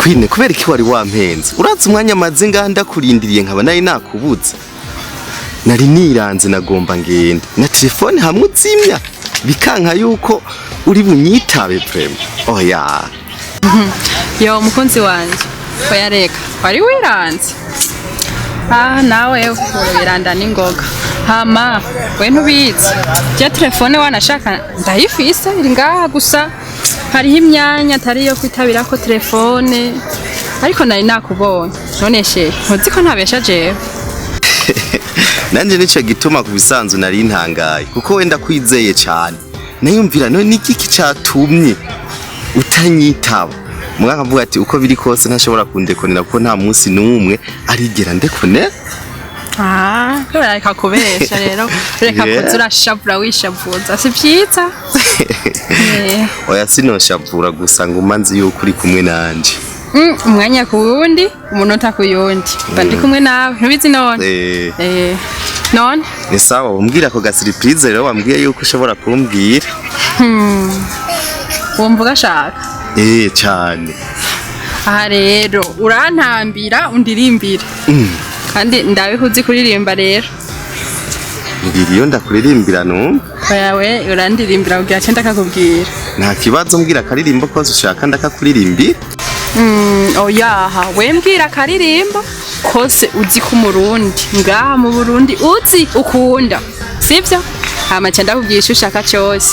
Queen kubera iki wari wampenze uratse umwanya maze nganda kurindiriye nkaba nari nakubuza nari niranze nagomba ngende na telefone hamwe uzimya bikanka yuko uri bunyitabe prem oya yo mukunzi wanje oya reka wari wiranze nawe wiranda ningoga hama we ntubizi je telefone wanashaka ndayifise iri ngaha gusa hariho imyanya atari yo kwitabira ko telefone ariko nari nakubonye none she ntuzi ko ntabesha jewe nanje nico gituma kubisanzwe nari ntangaye kuko wenda kwizeye cyane nayumvira none niki cyatumye utanyitaba mwaka mvuga ati uko biri kose ntashobora kundekonera kuko nta munsi numwe arigera ndekone reka kubesha rero reka kuzurashavura wishavuza si byiza oya sinoshavura gusa ngo manzi yuko uri kumwe nanje umwanya ku wundi umunota ku yundi bandi kumwe nawe ntubizi none none ni sawa umbwira ko ga surprise rero wambwiye yuko ushobora kumbwira wumva ugashaka cyane aha rero urantambira undirimbire kandi ndabihuzi kuririmba rero ngiriyo ndakuririmbira numva yawe urandirimbira kugira cyenda kakubwira nta kibazo mbwira karirimbo kose ushaka ndakakuririmbira oyaha we mbwira karirimbo kose uzi ku Murundi ngaha mu Burundi uzi ukunda sivyo hama cyenda kubwisha ushaka cyose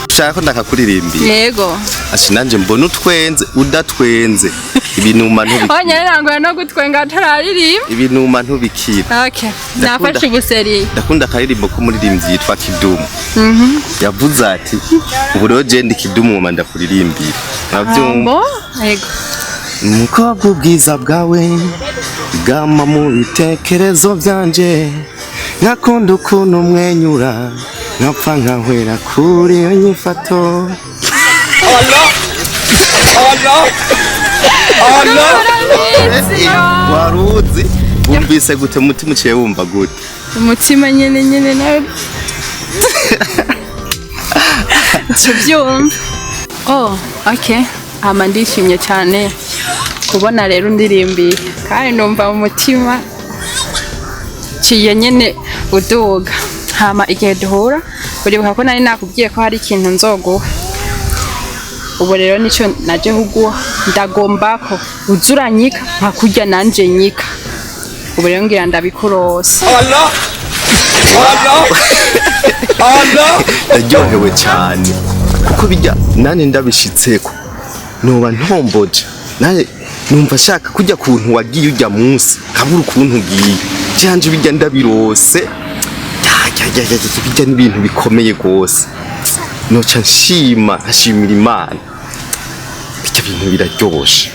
ushaka ko ndakakuririmbira yego ashi nanje mbona utwenze udatwenze ibinuma ntubikira onya nangwa no gutwenga tararirimba ibinuma ntubikira okay nafashe ubuseri ndakunda karirimbo ko muririmbyi yitwa Kidumu yavuze ati ubu rero je ndi Kidumu manda kuririmbira navyumva yego umukobwa ubwiza bwawe bwama mu bitekerezo byanje nkakunda ukuntu umwenyura nkapfa nkahwera kuri iyo nyifato waruzi wumvise gute umutima uciye wumva gute umutima nyene nawe cyubyumva okay hama ndishimye cyane kubona rero ndirimbiye kandi numva mu mutima ciye nyene uduga hama igihe duhura uribuka ko nari nakubwiye ko hari ikintu nzoguha ubu rero nico naje huguha ndagomba ko uzuranyika nkakurya nanje nyika ubu rero ngira ndabikurose Allah naryohewe cyane kuko bijya nane ndabishitseko noba ntomboje nane numva shaka kujya kuntu wagiye ujya munsi kabura ukuntu ugiye cyanje bijya ndabirose bijya n'ibintu bikomeye gose noca nshimira Imana bijya bintu biraryoshe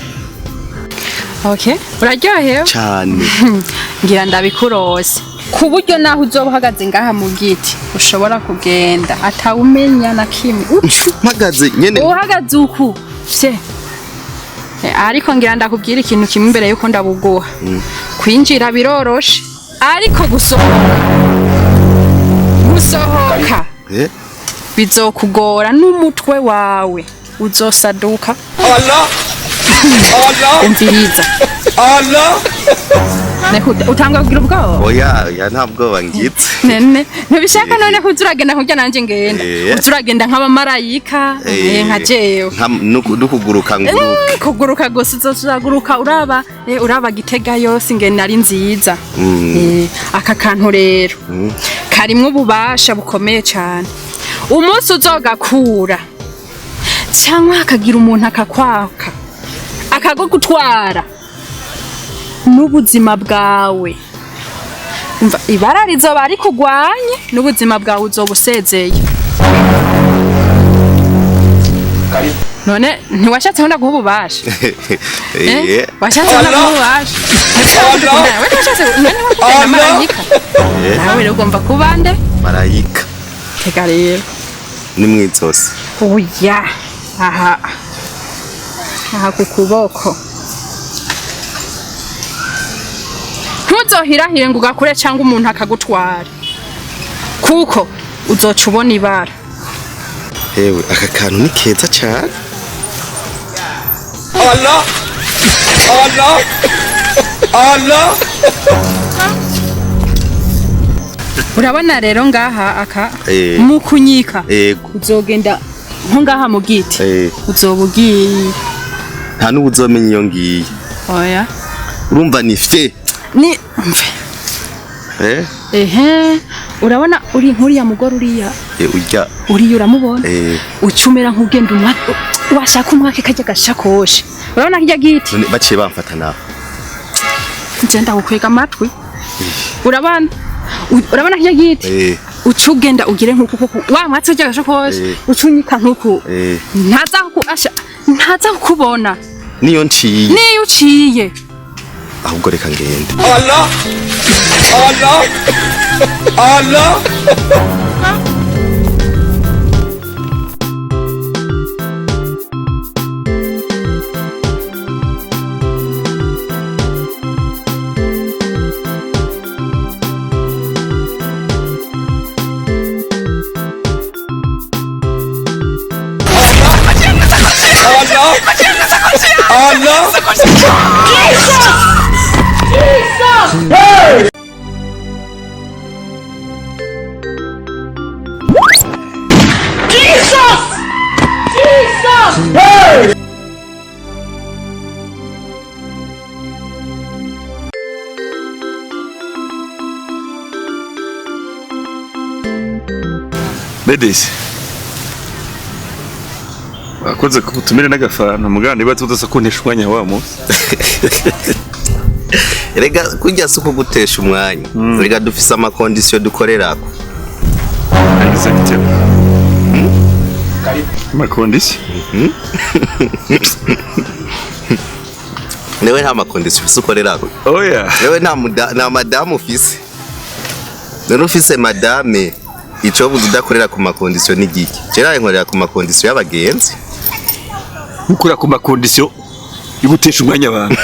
okay uraryohewe cyane ngira ndabikurose ku buryo naho uzoba uhagaze ngaha mu giti ushobora kugenda atawumenya na kimwe mpagaze nyene uhagaze uku ariko ngira ndakubwira ikintu kimwe imbere yuko ndabuguha kwinjira biroroshe ariko gusohoka bizokugora n'umutwe wawe uzosaduka umviriza utanga kugira ubwoba oya nta bwoba ngitse nene ntibishaka none ko uzuragenda nkujya nanje ngenda uzuragenda nk'abamarayika nka jewe kuguruka gusa uzoguruka uraba Gitega yose ngene ari nziza aka kantu rero karimwe ububasha bukomeye cyane umunsi uzogakura cyangwa akagira umuntu akakwaka akagutwara n'ubuzima bwawe umva ibara rizoba ari kugwanye n'ubuzima bwawe uzobusezeye none ntiwashatse ngo ndaguha ububasha washatse ngo ndaguha ububasha nawe rero ugomba kuba nde marayika tega rero ni mwitose oya aha ku kuboko ntuzohirahire ngo ugakure cyangwa umuntu akagutwara kuko uzoca ubona ibara yewe aka kantu ni keza cyane Allah Allah. Urabona rero ngaha aka Eh. mu kunyika Yego. uzogenda nko ngaha mu giti uzobugiye nta n'ubuzomenya iyo ngiye. oya Urumva ni fe. ni Eh? urabona uri nkuriya mugore uriya Urya. uramubona ucumera nk'ugenda washaka umwake kajya gashakoshi urabona kijya giti Baciye bamfata nawe. ngenda gukwega amatwi urabona kijya giti ucugenda ugire nk'uku wa mwatsi ujya gashakoshi ucunyika nk'uku ntaza kukubona niyo uciye ahubwo reka ngende. Allah Allah Allah. Allah Ladies, wakoze kubutumire n'agafana muganda ibatse udasa kuntesha umwanya wamo. Erega kujya suko gutesha umwanya. Erega dufise ama condition dukorerako. Exactly. Ma condition? Newe nta ma condition ukorerako. Oya. Newe nta madame ufise. None ufise madame ico buzi udakorera ku ma condition n'igiki. Cera nkorera ku ma condition y'abagenzi. Ukora ku ma condition igutesha umwanya abantu.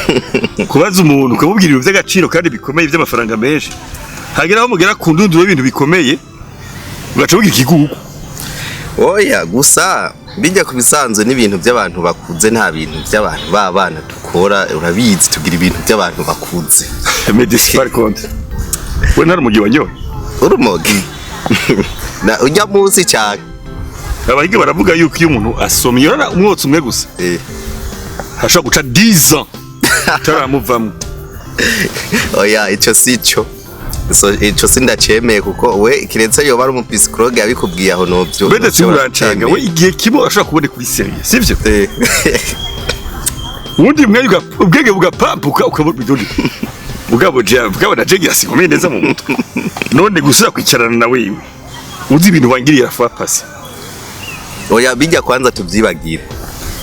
Kubaza umuntu ukamubwira ibintu by'agaciro kandi bikomeye by'amafaranga menshi. Hageraho mugera ku ndunduro y'ibintu bikomeye. Ugacavuga ikigugu. Oya gusa bijya ku bisanzwe n'ibintu by'abantu bakuze nta bintu by'abantu babana dukora urabizi tugira ibintu by'abantu bakuze. Medis par contre. We ntari mugiye wanyoye. Urumogi. Na ujya muzi cyane. Abahiga baravuga yuko iyo umuntu asomye yora umwotsi umwe gusa. Hashobora guca 10 ans. Taramuvamo. Oya ico sico. So ico sindacemeye kuko we kiretse yo bari umupsikologe yabikubwiye aho novyo. Bede simurancanga we igihe kibo ashobora kubone kuri serie. Sivyo? Undi mwe ubwenge bugapampuka ukabona bidoni. Bugabo na jegi asikomeye neza mu mutwe. None gusura kwicarana na wewe. Uzi ibintu wangiriye afa pasi. Oya bijya kwanza tuvyibagire.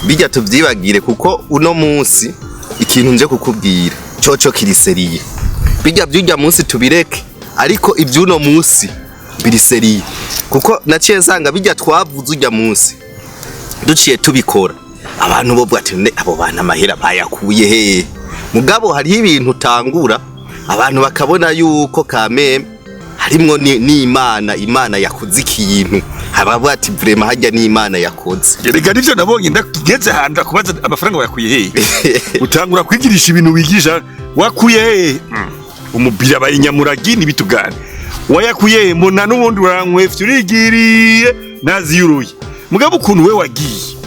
Bijya tuvyibagire kuko uno munsi ikintu nje kukubwira coco kiri serie. Bijya byujya munsi tubireke ariko ivyuno munsi biri serie. Kuko naciye nsanga bijya twavuze ujya munsi. Duciye tubikora. Abantu bo bwati abo bana amahera bayakuye he. Mugabo hari ibintu tangura abantu bakabona yuko kameme harimwo ni imana yakoze ikintu habavuga ati vraiment hajya ni imana yakoze. Rega nivyo nabonye ndageze handa kubaza amafaranga wayakuye he. Utangura kwigirisha ibintu wigisha wakuye he. Umubira bayinyamuragi nibitugane. Wayakuye he mbona n'ubundi urankwe urigiriye nazi yuruye. Mugabo ukuntu we wagiye.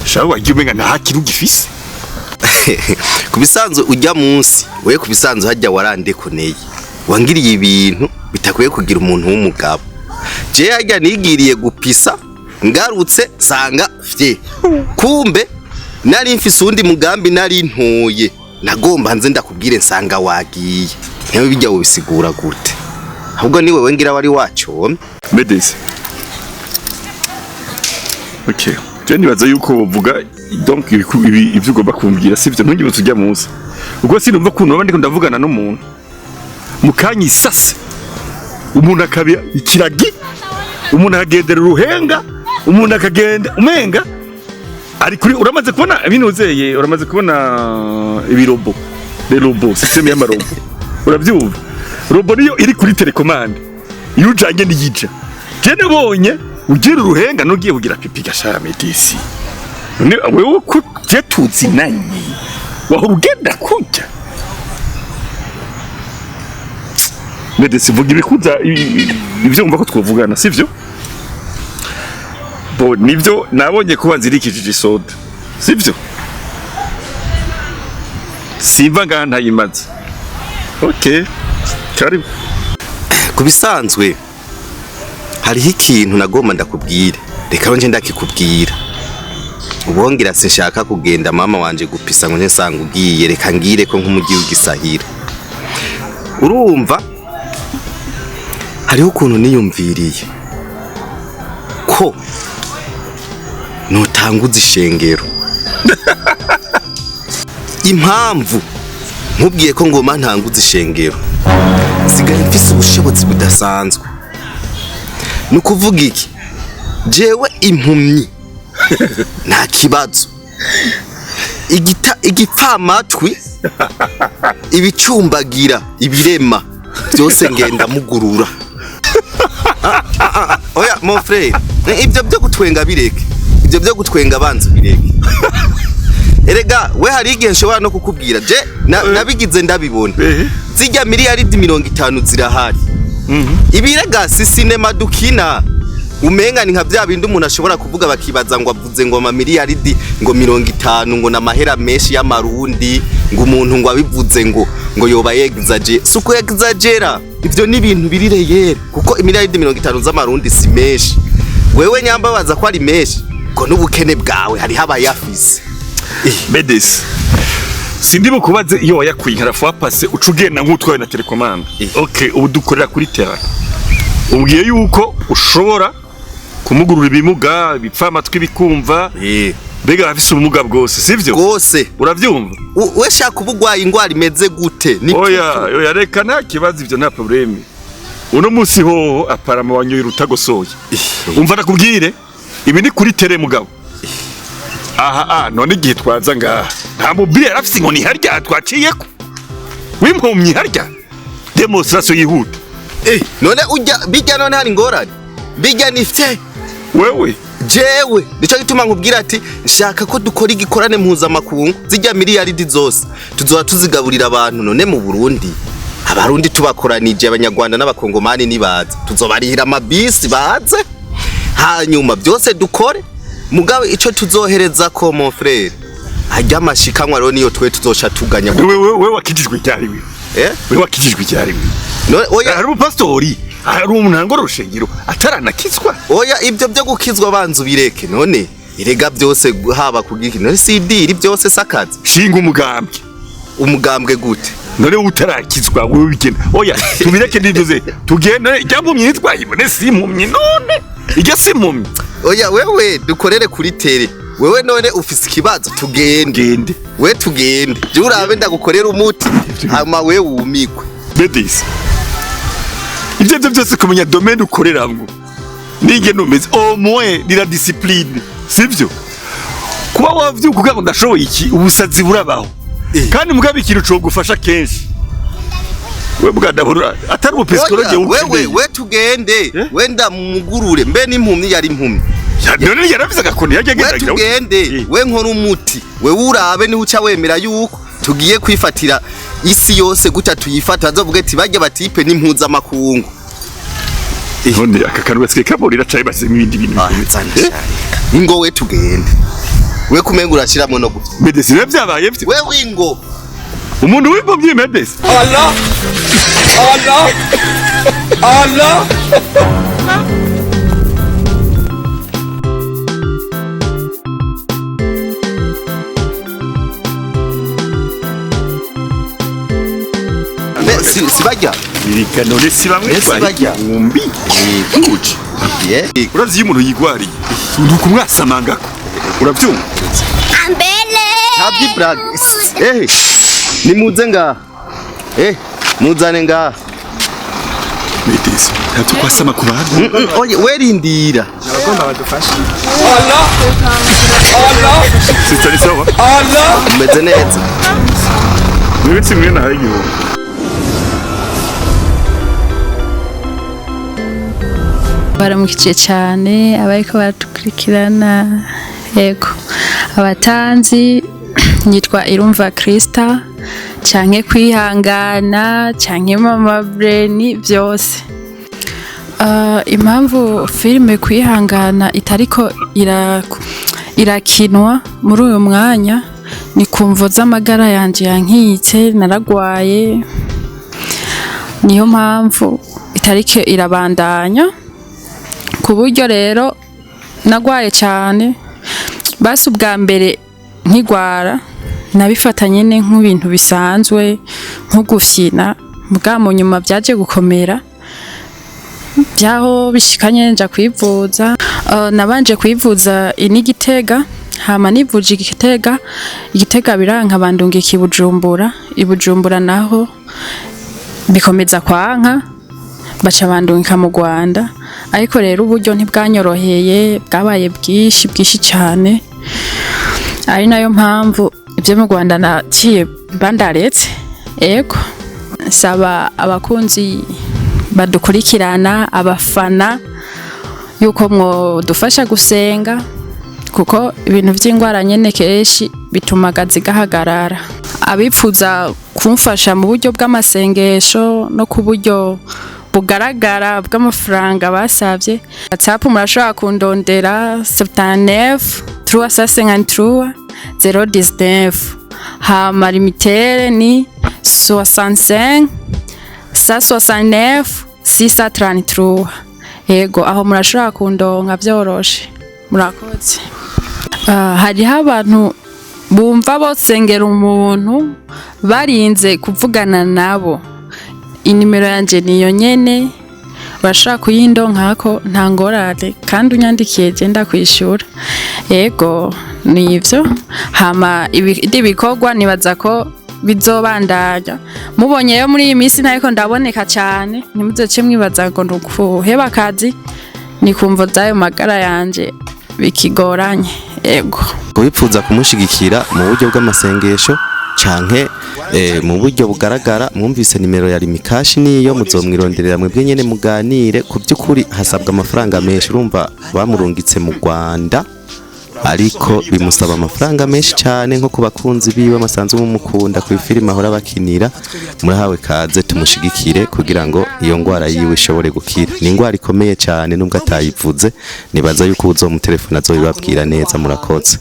Shaho wagiye umenga nta kintu gifise. Kubisanzwe ujya munsi we kubisanzwe hajya warandekoneye. Wangiriye ibintu bitakwiye kugira umuntu w'umugabo. Je hajya nigiriye gupisa ngarutse sanga fye. Kumbe nari mfise undi mugambi nari ntoye. Nagomba nze ndakubwire nsanga wagiye. Nyawe bijya ubisigura gute? Ahubwo ni wewe ngira wari waco. Medis. Okay. Jeni baza yuko uvuga donc ivyo ugomba kumbwira sivyo ntugibutse ujya munsi. Ubwo sinumva kuntu abandi ndavugana n'umuntu. Mukanyi sase. Umuntu akabya ikiragi. Umuntu akagendera uruhenga. Umuntu akagenda umenga. Ari kuri uramaze kubona binozeye uramaze kubona ibirobo. Le robo system y'amarobo. Urabyumva? Robo niyo iri kuri telecommande. Iyo ujanye n'iyija. Jene bonye ugira uruhenga nugiye kugira pipi gashara metisi. None wewe ko tetuzi nanyi. wahora ugenda kurya Medesi vuga ibikuza ibyo umva ko twovugana sivyo bo nivyo nabonye kuba nzirikijije isoda sivyo simva ngaha ntayimaze okay karibu kubisanzwe hariho ikintu nagomba ndakubwire reka nje ndakikubwira ubongira sinshaka kugenda mama wanje gupisa ngo nsanga ugiye reka ngire ko nk'umugi w'igisahira urumva hariho ukuntu niyumviriye ko notanguza ishengero impamvu nkubwiye ko ngoma ntanguza ishengero sigaye mfise ubushobozi budasanzwe nukuvuga iki jewe impumyi nta kibazo igipfamatwi ibicumbagira ibirema byose ngenda mugurura oya mon frère ibyo byo gutwenga bireke ibyo byo gutwenga abanza bireke erega we hari igihe nshobora no kukubwira je nabigize ndabibona zijya miliyaridi 50 zirahari ibirega si sinema dukina umenga ni nka bya bindi umuntu ashobora kuvuga bakibaza ngo avuze ngo miliyaridi ngo 50 ngo namahera menshi y'amarundi ngo umuntu ngo abivuze ngo yoba exagger suko exagera ivyo ni ibintu birireye kuko miliyaridi 50 z'amarundi si menshi wewe nyambabaza ko ari menshi ngo n'ubukene bwawe hari habayafise Medesi sindibo kubaze iyo wayakwinkara fwa passe ucugenda nk'utwaye na telecommande okay ubu dukorera kuri terra ubwiye yuko ushobora kumugurura ibimuga bipfamatwi bikumva bega afise ubumuga bwose sivyo bwose uravyumva we shaka ubugwaye ingwara imeze gute oya reka nta kibazo ivyo nta problème uno musi ho aparama wanyoye rutagosoye umva nakubwire ibi ni kuri tere mugabo aha none igihe twaza ngaha nta mobile yarafise inkoni harya twaciyeko wimpumyi harya demonstration yihuta none ujya bijya none hari ngorane bijya nifite wewe jewe nico gituma nkubwira ati nshaka ko dukora igikorane mpuzamakungu zijya miliyaridi zose tuzoba tuzigaburira abantu none mu Burundi abarundi tubakoranije abanyarwanda n'abakongomani nibaza tuzobarihira amabisi baze hanyuma byose dukore mugabe ico tuzohereza ko mon frère ajya amashikanwa rero niyo twe tuzosha tuganya wewe wakijijwe cyari wewe wakijijwe cyari oya hari umupastori hari umuntu rushengero ataranakizwa oya ibyo byo gukizwa banzu bireke none irega byose haba kugiki none sidiri byose sakazi shinga umugambwe gute none utarakizwa wewe bigenda oya tubireke ndiduze tugende jambo myitwaye none simpumye none ijya simpumye oya wewe dukorere kuri tere wewe none ufise ikibazo tugende we tugende je urabe ndagukorera umuti hama wewe umikwe Medesi ibyo byose kumenya domaine ukoreramwo nige numeze au moins ni la discipline sivyo kuba wavyuka ngo ndashoboye iki ubusazi burabaho kandi mugabe ikintu cyo gufasha kenshi we bwadabura atari ubupsikologe we tugende wenda mugurure mbe n'impumyi yari impumyi none yarabiza agakoni yagenda tugende we nkora umuti we urabe ni uca wemera yuko tugiye kwifatira isi yose guta tuyifata azovuga ati bajya batipe n'impuza makungu none akakanwa sike kaborira caye base n'ibindi bintu ingo we tugende we kumenga urashiramo no gupfa Medesi byabaye byo we wingo umuntu w'impumyi Medesi Allah sibajya birika none si bamwe sibajya umbi uci uravye umuntu yigwariye ndukumwasamangako uravyumva ambele happy brag ni muze nga muzane nga Medesi ntabwo kwasama ku bantu oye werindira abagomba badufasha Allah sitari sawa umeze neza mwese mwe na hayo baramukije cyane abariko batukurikirana yego abatanzi nitwa Irumva Krista canke kwihangana canke mama Breni byose. Impamvu filime kwihangana itariko irakinwa muri uyu mwanya ni kumvo z'amagara yanje yankitse, naragwaye, niyo mpamvu itariko irabandanya, ku buryo rero nagwaye cyane. Basi ubwa mbere nkigwara nabifata nyene nk'ibintu bisanzwe nko gufyina, mbwa mu nyuma byaje gukomera, byaho bishikanye nja kwivuza. Nabanje kwivuza Gitega, hama nivuje Igitega biranka bandungika i Bujumbura naho bikomeza kwanka, baca bandungika mu Rwanda. Ariko rero uburyo ntibwanyoroheye, bwabaye bwishi cyane, ari nayo mpamvu ibyo mu Rwanda naciye bandaretse. Ego saba abakunzi badukurikirana, abafana, yuko mwo dufasha gusenga, kuko ibintu by'ingwara nyene kenshi bituma gahagarara. Abipfuza kumfasha mu buryo bw'amasengesho no ku buryo bugaragara bw'amafaranga basavye, WhatsApp murashobora kundondera 79 353 019, hama limitere ni 65 169 633. Ego aho murashobora kundonka byoroshe. Murakoze. Hariho abantu bumva bosengera umuntu barinze kuvugana nabo. Inimero yanje niyo nyene, urashobora kuyindonkako nta ngorane, kandi unyandikiye je ndakwishura. Ego nivyo, hama ibikorwa nibaza ko bizobandanya. Mubonyeyo muri iyi minsi ntariko ndaboneka cyane, ntimuzoce mwibaza ngo ndukuheba akazi, ni kumvo zayo magara yanje bikigoranye. Ego wipfuza kumushigikira mu buryo bw'amasengesho canke mu buryo bugaragara, mwumvise nimero ya Rimikashi niyo muzomwironderera mwebwe nyene muganire. Ku by'ukuri hasabwa amafaranga menshi, urumva bamurungitse mu Rwanda, ariko bimusaba amafaranga menshi cyane, nko ku bakunzi biwe amasanzu mumukunda ku filime ahora bakinira. Murahawe kaze tumushigikire kugira ngo iyo ngwara yiwe ishobore gukira. Ni ingwara ikomeye cyane, nubwo atayivuze, nibaza yuko uzomutelefona azobibabwira neza. Murakoze.